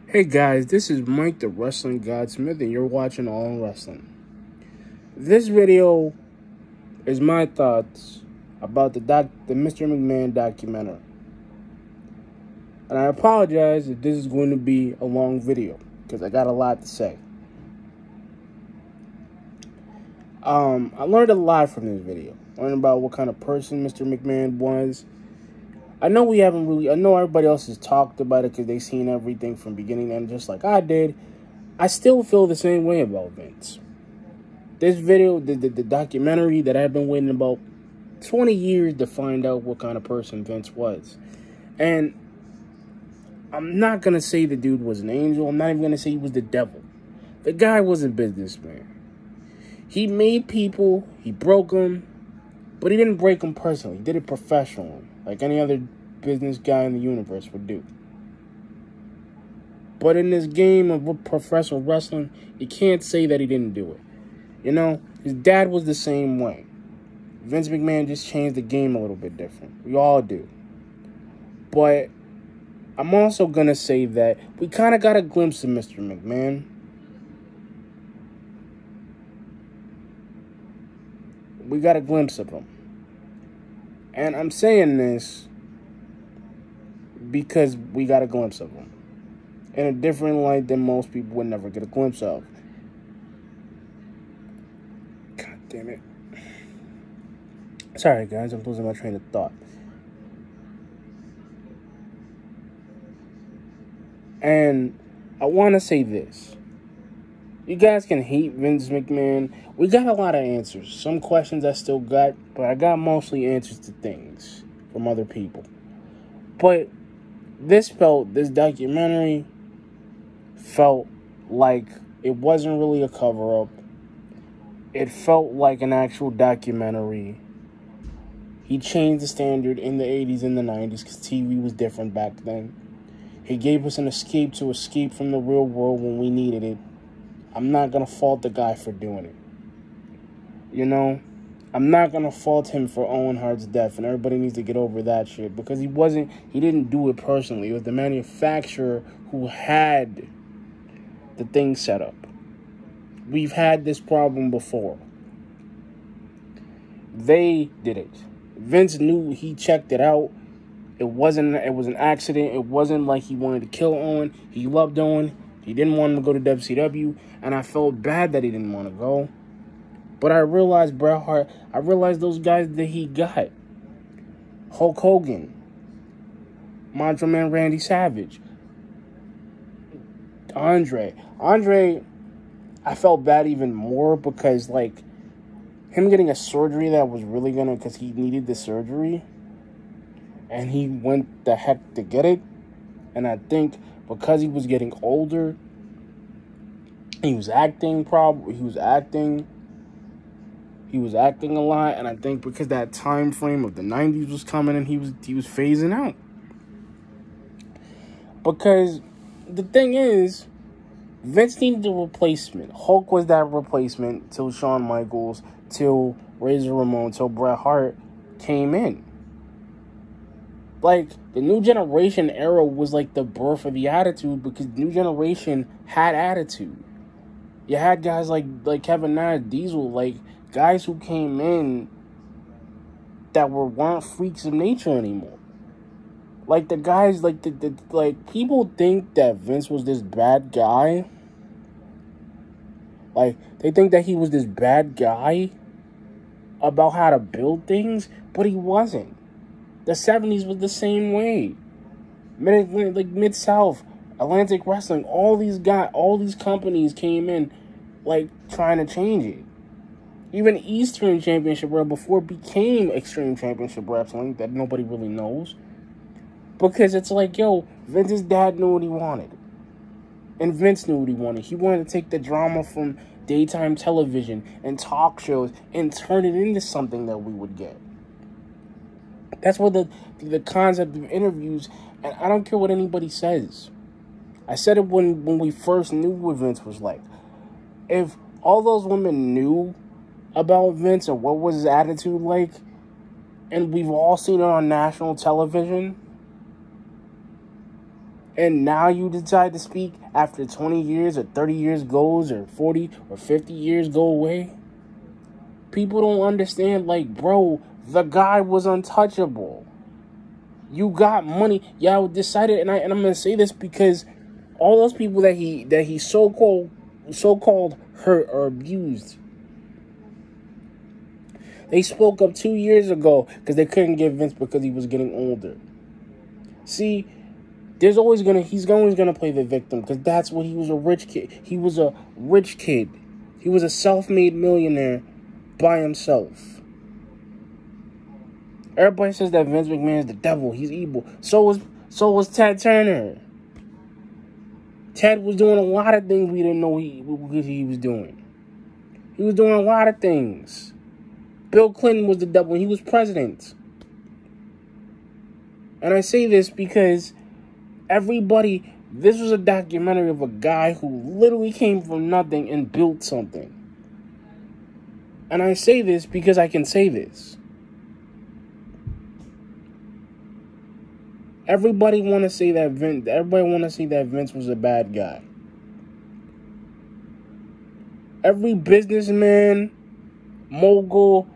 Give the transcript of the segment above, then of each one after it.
Hey guys, this is Mike the Wrestling Godsmith and you're watching All in Wrestling. This video is my thoughts about the Mr. McMahon documentary. And I apologize if this is going to be a long video because I got a lot to say. I learned a lot from this video. Learned about what kind of person Mr. McMahon was. I know everybody else has talked about it because they've seen everything from beginning to end just like I did. I still feel the same way about Vince. This video, the documentary that I've been waiting about 20 years to find out what kind of person Vince was. And I'm not going to say the dude was an angel. I'm not even going to say he was the devil. The guy was a businessman. He made people, he broke them, but he didn't break them personally. He did it professionally, like any other business guy in the universe would do. But in this game of professional wrestling, you can't say that he didn't do it. You know, his dad was the same way. Vince McMahon just changed the game a little bit different. We all do. But I'm also going to say that we kind of got a glimpse of Mr. McMahon. We got a glimpse of him. And I'm saying this because we got a glimpse of him in a different light than most people would never get a glimpse of. God damn it. Sorry, guys. I'm losing my train of thought. And I want to say this. You guys can hate Vince McMahon. We got a lot of answers. Some questions I still got, but I got mostly answers to things from other people. But this documentary felt like it wasn't really a cover-up. It felt like an actual documentary. He changed the standard in the 80s and the 90s because TV was different back then. He gave us an escape from the real world when we needed it. I'm not going to fault the guy for doing it. You know? I'm not going to fault him for Owen Hart's death, and everybody needs to get over that shit, because he didn't do it personally. It was the manufacturer who had the thing set up. We've had this problem before. They did it. Vince knew, he checked it out. It was an accident. It wasn't like he wanted to kill Owen. He loved Owen. He didn't want him to go to WCW, and I felt bad that he didn't want to go. But I realized Bret Hart, I realized those guys that he got. Hulk Hogan, Macho Man Randy Savage, Andre, I felt bad even more because, like, him getting a surgery that was really because he needed the surgery, and he went the heck to get it, and I think because he was getting older, he was acting a lot, and I think because that time frame of the 90s was coming and he was phasing out. Because the thing is, Vince needed a replacement. Hulk was that replacement till Shawn Michaels, till Razor Ramon, till Bret Hart came in. Like, the New Generation era was like the birth of the Attitude, because New Generation had attitude. You had guys like Kevin Nash, Diesel, like guys who came in that weren't freaks of nature anymore. Like the guys, like people think that Vince was this bad guy. Like, they think that he was this bad guy about how to build things, but he wasn't. The 70s was the same way. Mid-South, Atlantic Wrestling, all these companies came in, like, trying to change it. Even Eastern Championship Wrestling before it became Extreme Championship Wrestling, that nobody really knows. Because it's like, yo, Vince's dad knew what he wanted. And Vince knew what he wanted. He wanted to take the drama from daytime television and talk shows and turn it into something that we would get. That's what the concept of interviews, and I don't care what anybody says. I said it when we first knew what Vince was like. If all those women knew about Vince and what was his attitude like, and we've all seen it on national television, And now you decide to speak after 20 years or 30 years goes or 40 or 50 years go away? People don't understand, like, bro, the guy was untouchable. You got money. Y'all decided, and I'm gonna say this because all those people that he so-called hurt or abused, they spoke up 2 years ago because they couldn't get Vince because he was getting older. See, he's always gonna play the victim because that's what he was. A rich kid. He was a rich kid. He was a self-made millionaire by himself. Everybody says that Vince McMahon is the devil. He's evil. So was Ted Turner. Ted was doing a lot of things we didn't know what he was doing. He was doing a lot of things. Bill Clinton was the devil when he was president. And I say this because this was a documentary of a guy who literally came from nothing and built something. And I say this because I can say this. Everybody want to say that Vince was a bad guy. Every businessman, mogul,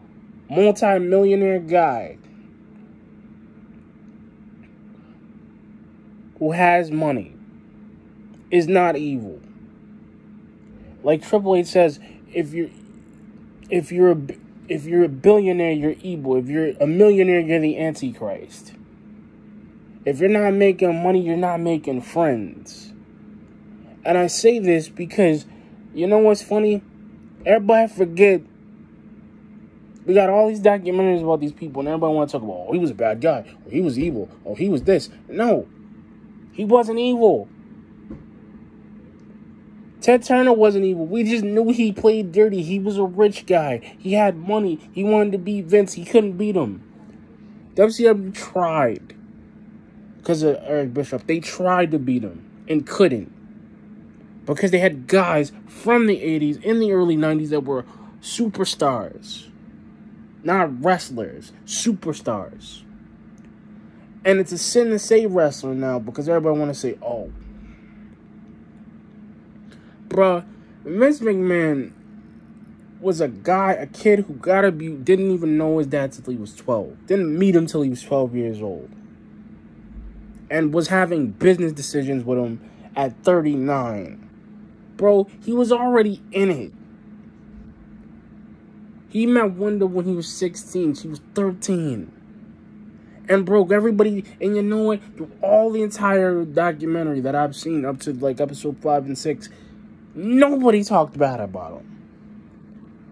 multi-millionaire guy who has money is not evil. Like Triple H says, if you're a billionaire, you're evil. If you're a millionaire, you're the Antichrist. If you're not making money, you're not making friends. And I say this because, you know what's funny? Everybody forget, we got all these documentaries about these people, and everybody want to talk about, oh, he was a bad guy, or he was evil, or he was this. No, he wasn't evil. Ted Turner wasn't evil. We just knew he played dirty. He was a rich guy. He had money. He wanted to beat Vince. He couldn't beat him. WCW tried. Because of Eric Bischoff. They tried to beat him and couldn't. Because they had guys from the 80s, in the early 90s that were superstars. Not wrestlers. Superstars. And it's a sin to say wrestler now because everybody want to say, oh. Bruh, Vince McMahon was a kid who got abused, didn't even know his dad until he was 12. Didn't meet him till he was 12 years old. And was having business decisions with him at 39. Bro, he was already in it. He met Wanda when he was 16. She was 13. And broke everybody. And you know what? Through all the entire documentary that I've seen up to like episode 5 and 6, nobody talked bad about him.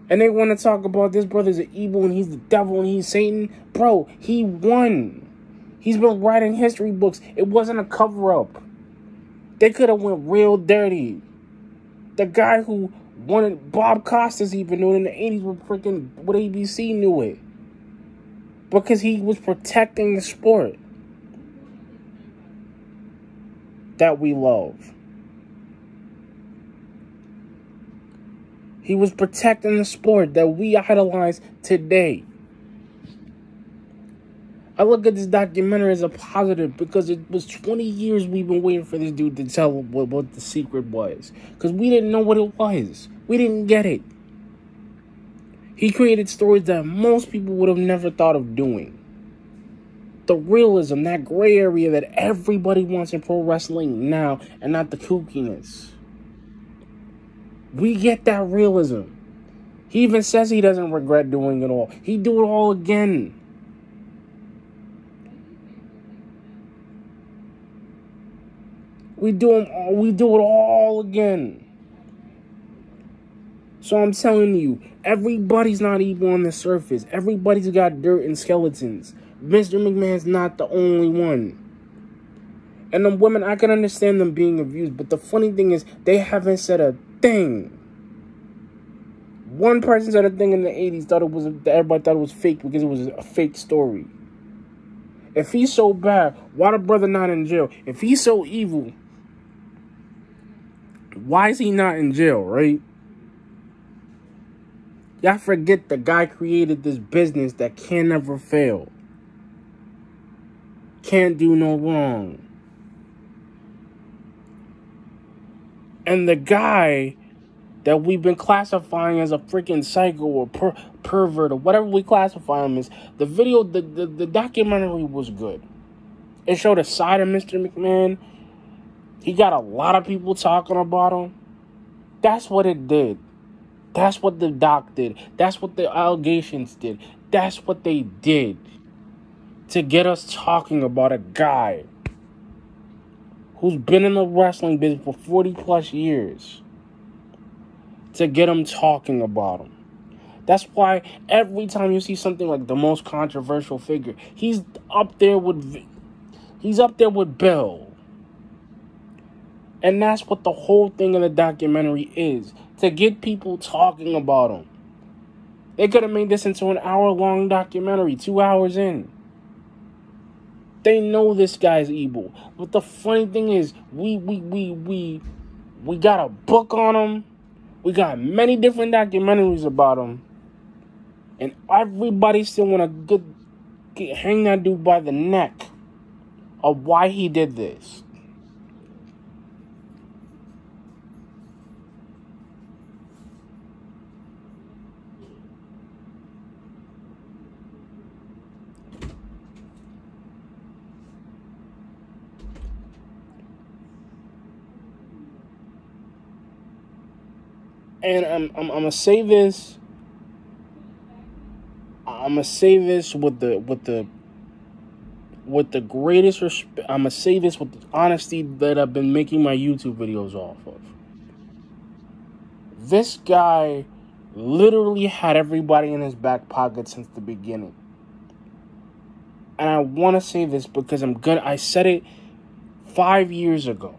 And they want to talk about this brother's an evil and he's the devil and he's Satan. Bro, he won. He's been writing history books. It wasn't a cover-up. They could have went real dirty. The guy who wanted Bob Costas even knew it in the 80s with ABC knew it. Because he was protecting the sport that we love. He was protecting the sport that we idolize today. I look at this documentary as a positive because it was 20 years we've been waiting for this dude to tell what the secret was. Because we didn't know what it was. We didn't get it. He created stories that most people would have never thought of doing. The realism, that gray area that everybody wants in pro wrestling now, and not the kookiness. We get that realism. He even says he doesn't regret doing it all. He'd do it all again. We do it all again. So I'm telling you, everybody's not evil on the surface. Everybody's got dirt and skeletons. Mr. McMahon's not the only one. And the women, I can understand them being abused, but the funny thing is, they haven't said a thing. One person said a thing in the 80s, everybody thought it was fake because it was a fake story. If he's so bad, why the brother not in jail? If he's so evil, why is he not in jail, right? Y'all forget the guy created this business that can never fail. Can't do no wrong. And the guy that we've been classifying as a freaking psycho or pervert or whatever we classify him as, the documentary was good. It showed a side of Mr. McMahon. He got a lot of people talking about him. That's what it did. That's what the doc did. That's what the allegations did. That's what they did to get us talking about a guy who's been in the wrestling business for 40 plus years, to get him talking about him. That's why every time you see something like the most controversial figure, he's up there with Bill. And that's what the whole thing in the documentary is, to get people talking about him. They could have made this into an hour-long documentary, 2 hours in. They know this guy's evil. But the funny thing is, we got a book on him. We got many different documentaries about him. And everybody still want to hang that dude by the neck of why he did this. And I'm gonna say this. I'm gonna say this with the greatest respect. I'm gonna say this with the honesty that I've been making my YouTube videos off of. This guy literally had everybody in his back pocket since the beginning. And I want to say this because I said it 5 years ago.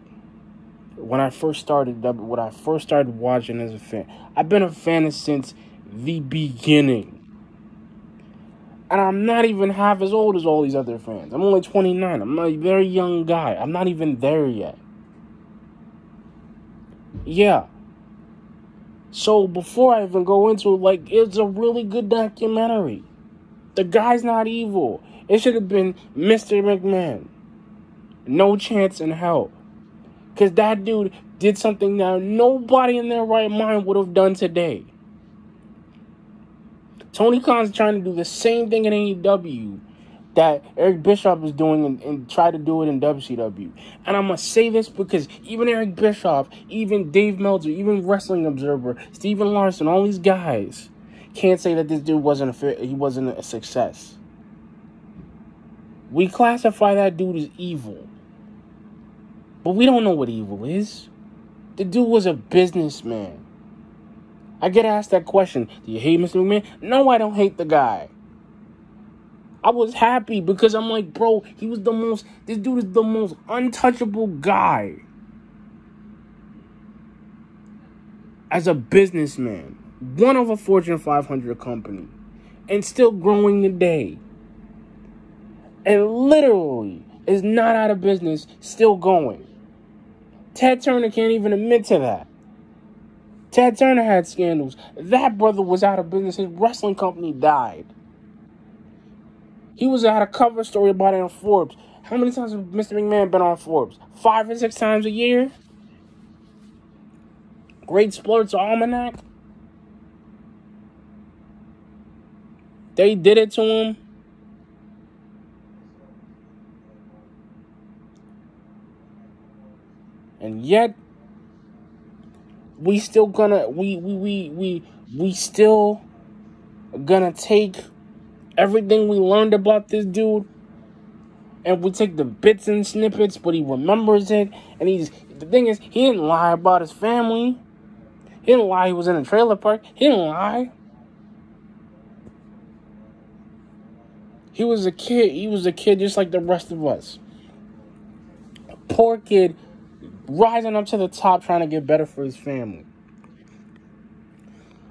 When I first started watching as a fan. I've been a fan since the beginning. And I'm not even half as old as all these other fans. I'm only 29. I'm a very young guy. I'm not even there yet. Yeah. So before I even go into it, it's a really good documentary. The guy's not evil. It should have been Mr. McMahon. No chance in hell. Because that dude did something that nobody in their right mind would have done today. Tony Khan's trying to do the same thing in AEW that Eric Bischoff is doing and try to do it in WCW. And I'm going to say this because even Eric Bischoff, even Dave Meltzer, even Wrestling Observer, Steven Larson, all these guys can't say that this dude wasn't a success. We classify that dude as evil. But we don't know what evil is. The dude was a businessman. I get asked that question. Do you hate Mr. McMahon? No, I don't hate the guy. I was happy because I'm like, bro, this dude is the most untouchable guy. As a businessman. One of a Fortune 500 company. And still growing today. And literally is not out of business, still going. Ted Turner can't even admit to that. Ted Turner had scandals. That brother was out of business. His wrestling company died. He had a cover story about it in Forbes. How many times has Mr. McMahon been on Forbes? 5 or 6 times a year? Great Sports Almanac? They did it to him. And yet, we still gonna take everything we learned about this dude, and we take the bits and snippets, but he remembers it. And the thing is, he didn't lie about his family. He didn't lie he was in a trailer park. He didn't lie. He was a kid. He was a kid just like the rest of us. A poor kid rising up to the top trying to get better for his family.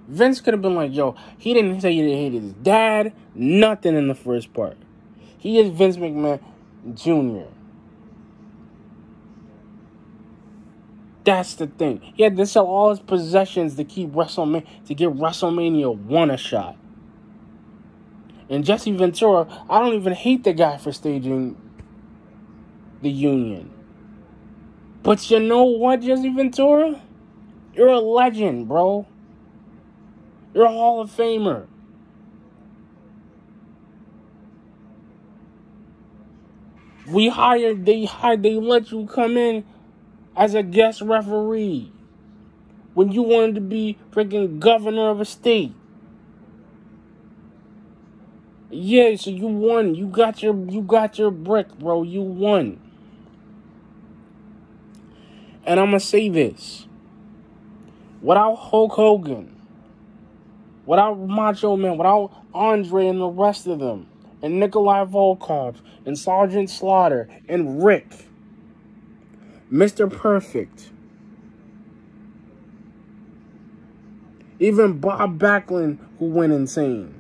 Vince could have been like, yo, he didn't say he hated his dad. Nothing in the first part. He is Vince McMahon Jr. That's the thing. He had to sell all his possessions to get WrestleMania 1 a shot. And Jesse Ventura, I don't even hate the guy for staging the Union. But you know what, Jesse Ventura? You're a legend, bro. You're a Hall of Famer. They let you come in as a guest referee when you wanted to be freaking governor of a state. Yeah, so you won. You got your brick, bro. You won. And I'm gonna say this. Without Hulk Hogan, without Macho Man, without Andre and the rest of them, and Nikolai Volkov, and Sergeant Slaughter, and Rick, Mr. Perfect, even Bob Backlund, who went insane.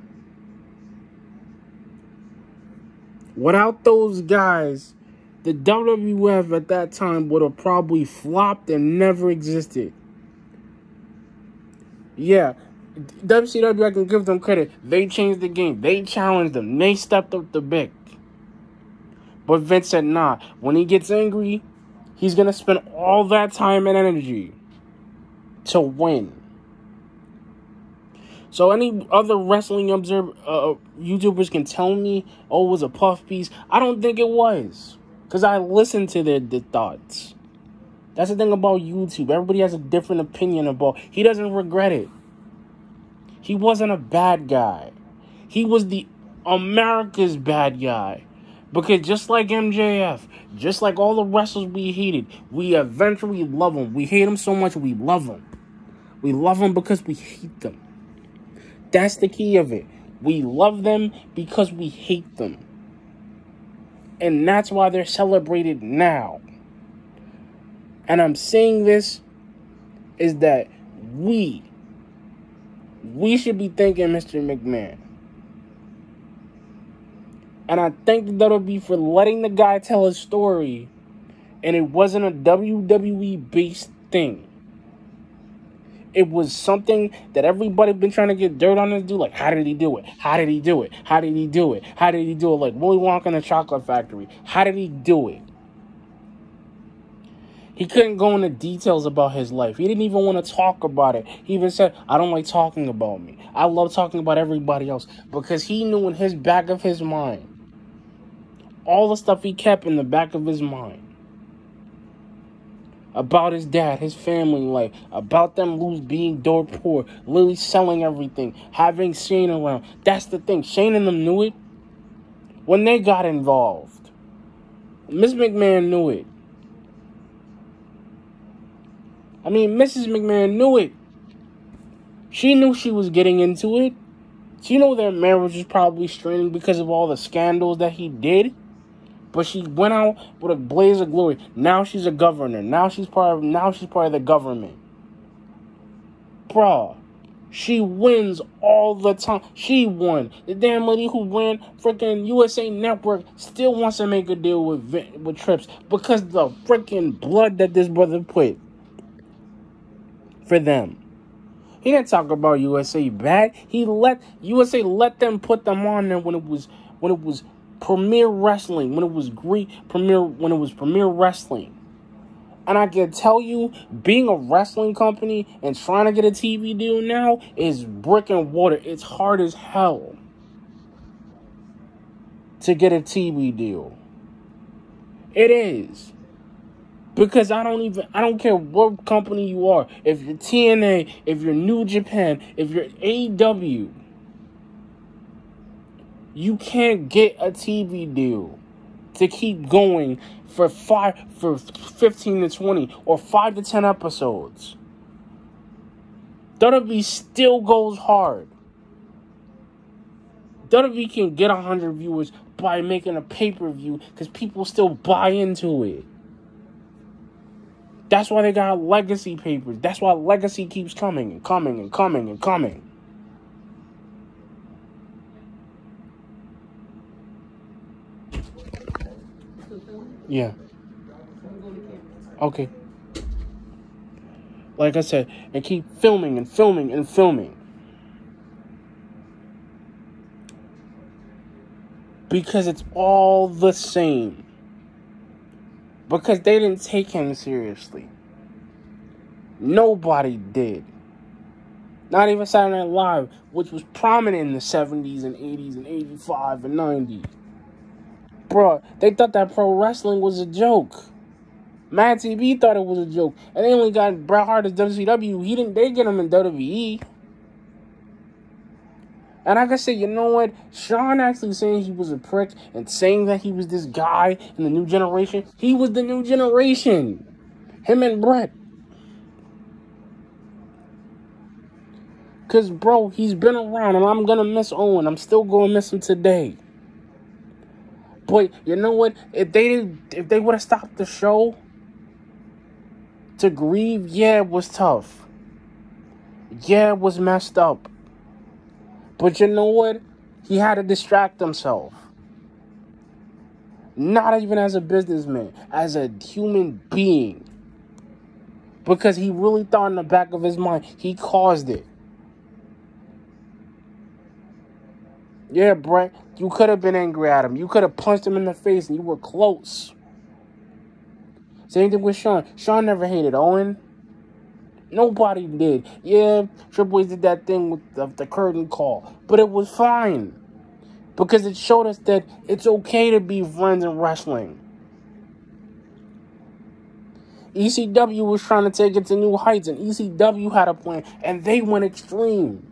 Without those guys, the WWF at that time would have probably flopped and never existed. Yeah, WCW, I can give them credit. They changed the game. They challenged them. They stepped up the big. But Vince said, nah, when he gets angry, he's going to spend all that time and energy to win. So any other wrestling YouTubers can tell me, oh, it was a puff piece. I don't think it was. Because I listened to their thoughts. That's the thing about YouTube. Everybody has a different opinion about. He doesn't regret it. He wasn't a bad guy. He was the America's bad guy. Because just like MJF, just like all the wrestlers we hated, we eventually love them. We hate them so much, we love them. We love them because we hate them. That's the key of it. We love them because we hate them. And that's why they're celebrated now. And I'm saying this is that we should be thanking Mr. McMahon. And I thank the WWE for letting the guy tell his story. And it wasn't a WWE-based thing. It was something that everybody been trying to get dirt on to do. Like, how did he do it? How did he do it? How did he do it? How did he do it? Like Willy Wonka in the Chocolate Factory. How did he do it? He couldn't go into details about his life. He didn't even want to talk about it. He even said, I don't like talking about me. I love talking about everybody else. Because he knew in his back of his mind, all the stuff he kept in the back of his mind, about his dad, his family life, about them being dirt poor, literally selling everything, having Shane around. That's the thing. Shane and them knew it when they got involved. Miss McMahon knew it. I mean, Mrs. McMahon knew it. She knew she was getting into it. She knew their marriage was probably straining because of all the scandals that he did. But she went out with a blaze of glory. Now she's a governor. Now she's part of the government. Bruh. She wins all the time. She won. The damn lady who ran freaking USA Network still wants to make a deal with Trips because the freaking blood that this brother put for them. He didn't talk about USA bad. He let USA let them put them on there when it was Premier Wrestling, when it was Premier Wrestling. And I can tell you, being a wrestling company and trying to get a TV deal now is brick and mortar. It's hard as hell to get a TV deal. It is. Because I don't care what company you are. If you're TNA, if you're New Japan, if you're AEW, you can't get a TV deal to keep going for 15 to 20 or 5 to 10 episodes. WWE still goes hard. WWE can get 100 viewers by making a pay-per-view because people still buy into it. That's why they got legacy papers. That's why legacy keeps coming and coming and coming and coming. Yeah. Okay. Like I said, and keep filming and filming and filming. Because it's all the same. Because they didn't take him seriously. Nobody did. Not even Saturday Night Live, which was prominent in the 70s and 80s and 85 and 90s. Bruh, they thought that pro wrestling was a joke. Mad TV thought it was a joke. And they only got Bret Hart as WCW. They get him in WWE. And like I said, you know what? Sean actually saying he was a prick and saying that he was this guy in the new generation. He was the new generation. Him and Bret. Because, bro, he's been around, and I'm going to miss Owen. I'm still going to miss him today. But, you know what? If they would have stopped the show to grieve, yeah, it was tough. Yeah, it was messed up. But you know what? He had to distract himself. Not even as a businessman, as a human being. Because he really thought in the back of his mind, he caused it. Yeah, Bret, you could have been angry at him. You could have punched him in the face and you were close. Same thing with Sean. Sean never hated Owen. Nobody did. Yeah, Triple H did that thing with the curtain call. But it was fine. Because it showed us that it's okay to be friends in wrestling. ECW was trying to take it to new heights. And ECW had a plan. And they went extreme.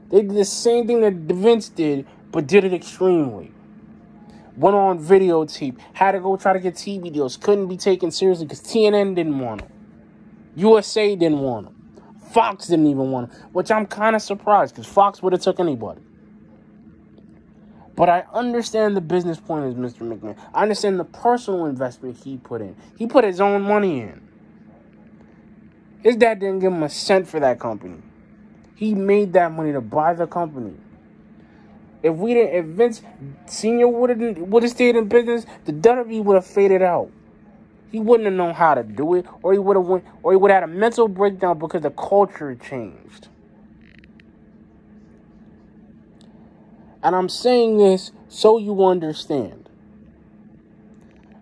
They did the same thing that Vince did, but did it extremely. Went on videotape, had to go try to get TV deals, couldn't be taken seriously because TNN didn't want him. USA didn't want him. Fox didn't even want him, which I'm kind of surprised because Fox would have took anybody. But I understand the business point of Mr. McMahon. I understand the personal investment he put in. He put his own money in. His dad didn't give him a cent for that company. He made that money to buy the company. If Vince Senior would have stayed in business, the WWE would have faded out. He wouldn't have known how to do it, or he would have had a mental breakdown because the culture changed. And I'm saying this so you understand.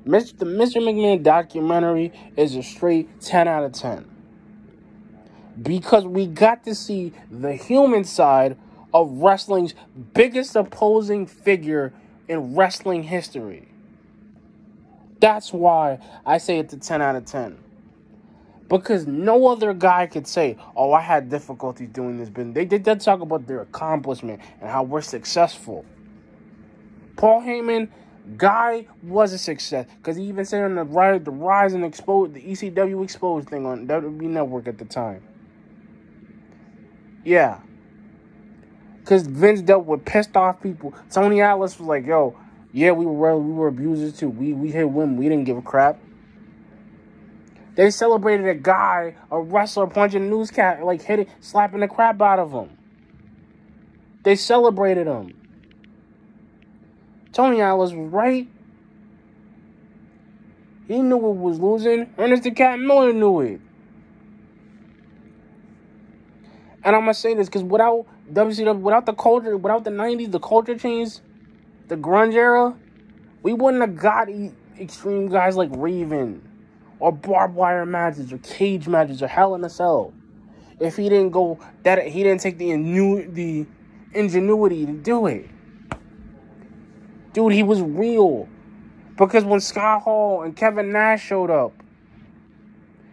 The Mr. McMahon documentary is a straight 10 out of 10. Because we got to see the human side of wrestling's biggest opposing figure in wrestling history. That's why I say it's a 10 out of 10. Because no other guy could say, oh, I had difficulties doing this business. They did talk about their accomplishment and how we're successful. Paul Heyman, guy was a success. Because he even said on the Rise and Expose, the ECW Exposed thing on WWE Network at the time. Yeah. Because Vince dealt with pissed off people. Tony Atlas was like, yo, yeah, we were abusers too. We hit women. We didn't give a crap. They celebrated a guy, a wrestler, punching a newscat, like slapping the crap out of him. They celebrated him. Tony Atlas was right. He knew it was losing. Ernest the Cat Miller knew it. And I'm going to say this, because without WCW, without the culture, without the 90s, the culture change, the grunge era, we wouldn't have got extreme guys like Raven, or barbed wire matches, or cage matches, or Hell in a Cell. If he didn't take the ingenuity to do it. Dude, he was real. Because when Scott Hall and Kevin Nash showed up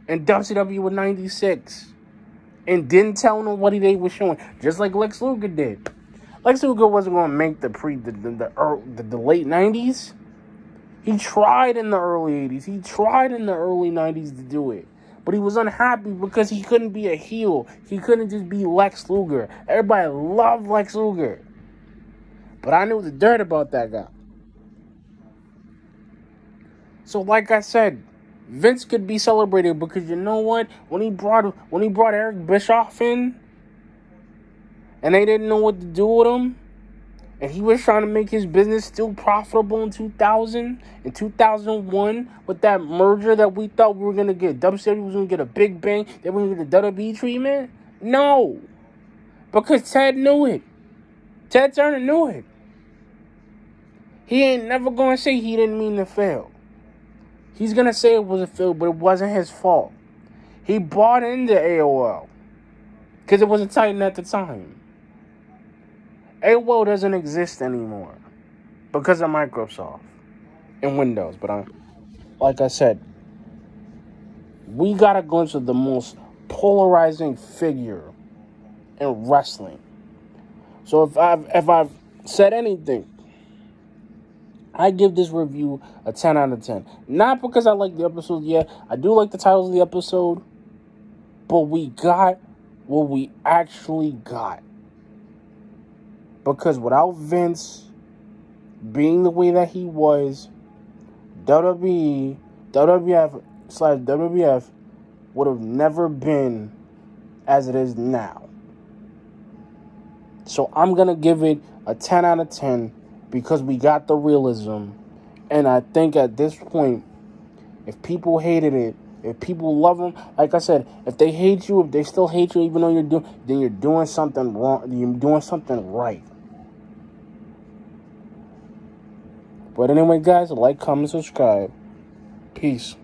in WCW with 96 and didn't tell nobody they were showing, just like Lex Luger did. Lex Luger wasn't going to make the late 90s. He tried in the early 80s. He tried in the early 90s to do it. But he was unhappy because he couldn't be a heel. He couldn't just be Lex Luger. Everybody loved Lex Luger. But I knew the dirt about that guy. So like I said, Vince could be celebrated because you know what? When he brought Eric Bischoff in and they didn't know what to do with him, and he was trying to make his business still profitable in 2000, in 2001, with that merger that we thought we were going to get. WCW was going to get a big bang. They were going to get a WWE treatment. No. Because Ted knew it. Ted Turner knew it. He ain't never going to say he didn't mean to fail. He's going to say it was a fail, but it wasn't his fault. He bought into AOL because it was a Titan at the time. AOL doesn't exist anymore because of Microsoft and Windows. But like I said, we got a glimpse of the most polarizing figure in wrestling. So if I've said anything, I give this review a 10 out of 10. Not because I like the episode. Yeah, I do like the titles of the episode. But we got what we actually got. Because without Vince being the way that he was, WWF/WWF would have never been as it is now. So I'm going to give it a 10 out of 10 because we got the realism. And I think at this point, if people hated it, if people love them, like I said, if they hate you, if they still hate you, even though you're doing something wrong, you're doing something right. But anyway, guys, like, comment, subscribe. Peace.